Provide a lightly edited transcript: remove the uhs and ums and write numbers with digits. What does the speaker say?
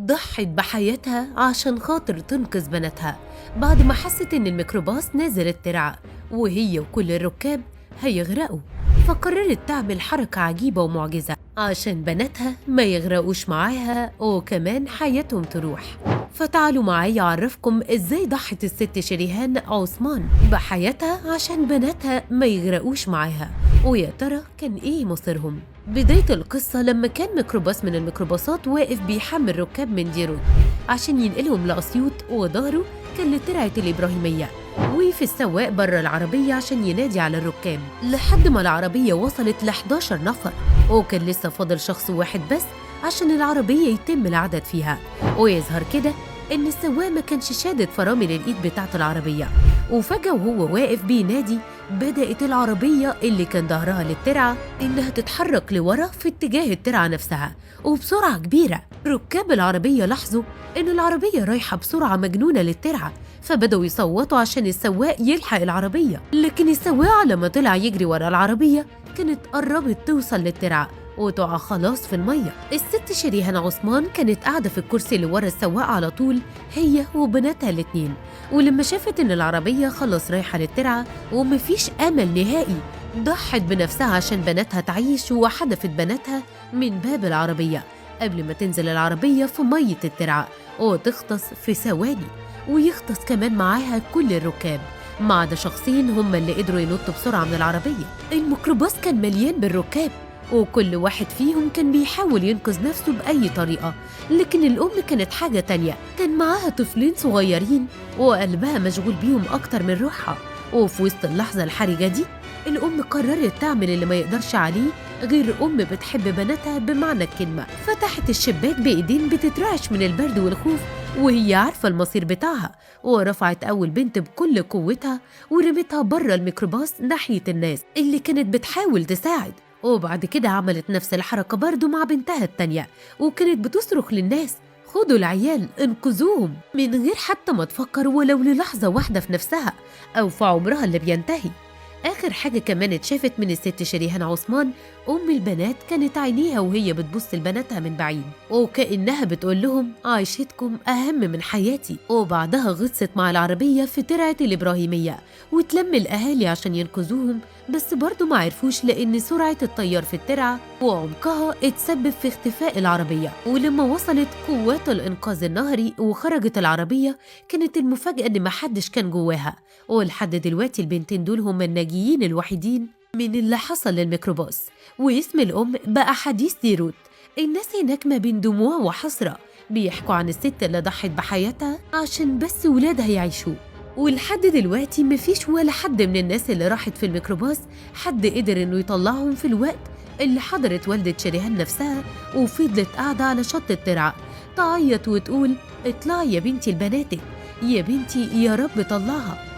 ضحت بحياتها عشان خاطر تنقذ بناتها بعد ما حست إن الميكروباص نازل الترعة وهي وكل الركاب هيغرقوا. فقررت تعمل حركة عجيبة ومعجزة عشان بناتها ما يغرقوش معاها وكمان حياتهم تروح. فتعالوا معايا أعرفكم إزاي ضحت الست شريهان عثمان بحياتها عشان بناتها ما يغرقوش معاها، ويا ترى كان إيه مصيرهم؟ بداية القصة لما كان ميكروباص من الميكروباصات واقف بيحمل ركاب من ديروت عشان ينقلهم لأسيوط، وظهره كان لترعة الإبراهيمية، وفي السواق بره العربية عشان ينادي على الركاب لحد ما العربية وصلت ل11 نفر، وكان لسه فاضل شخص واحد بس عشان العربية يتم العدد فيها. ويظهر كده إن السواق ما كانش شادد فرامل الإيد بتاعة العربية، وفجأة وهو واقف بينادي بدأت العربية اللي كان ظهرها للترعة إنها تتحرك لورا في اتجاه الترعة نفسها وبسرعة كبيرة. ركاب العربية لاحظوا إن العربية رايحة بسرعة مجنونة للترعة، فبدأوا يصوتوا عشان السواق يلحق العربية، لكن السواق لما طلع يجري ورا العربية كانت قربت توصل للترعة وتقع خلاص في المية. الست شريهان عثمان كانت قاعدة في الكرسي اللي ورا السواق على طول، هي وبناتها الاتنين، ولما شافت إن العربية خلاص رايحة للترعة ومفيش أمل نهائي ضحت بنفسها عشان بناتها تعيش، وحدفت بناتها من باب العربية قبل ما تنزل العربية في مية الترعة وتغطس في ثواني، ويغطس كمان معاها كل الركاب ما عدا شخصين هم اللي قدروا ينطوا بسرعة من العربية. الميكروباص كان مليان بالركاب وكل واحد فيهم كان بيحاول ينقذ نفسه بأي طريقة، لكن الأم كانت حاجة تانية، كان معاها طفلين صغيرين وقلبها مشغول بيهم أكتر من روحها. وفي وسط اللحظة الحرجة دي الأم قررت تعمل اللي ما يقدرش عليه غير أم بتحب بناتها بمعنى الكلمة. فتحت الشباك بإيدين بتترعش من البرد والخوف وهي عارفة المصير بتاعها، ورفعت أول بنت بكل قوتها ورمتها بره الميكروباص ناحية الناس اللي كانت بتحاول تساعد. وبعد كده عملت نفس الحركة برضو مع بنتها التانية، وكانت بتصرخ للناس خدوا العيال انقذوهم، من غير حتى ما تفكر ولو للحظة واحدة في نفسها أو في عمرها اللي بينتهي. آخر حاجة كمان اتشافت من الست شريهان عثمان أم البنات كانت عينيها وهي بتبص لبناتها من بعيد وكأنها بتقول لهم عيشتكم أهم من حياتي. وبعدها غطست مع العربية في ترعة الإبراهيمية وتلم الأهالي عشان ينقذوهم، بس برضو ما عرفوش لأن سرعة التيار في الترعة وعمقها اتسبب في اختفاء العربية. ولما وصلت قوات الإنقاذ النهري وخرجت العربية كانت المفاجأة إن محدش كان جواها، ولحد دلوقتي البنتين دول هم الناجيين الوحيدين من اللي حصل للميكروباص. واسم الأم بقى حديث ديروت، الناس هناك ما بين دموع وحسرة بيحكوا عن الست اللي ضحت بحياتها عشان بس ولادها يعيشوا. ولحد دلوقتي مفيش ولا حد من الناس اللي راحت في الميكروباص حد قدر إنه يطلعهم في الوقت اللي حضرت والدة شريهان نفسها وفضلت قاعدة على شط الترعة تعيط وتقول اطلعي يا بنتي لبناتك، يا بنتي يا رب طلعها.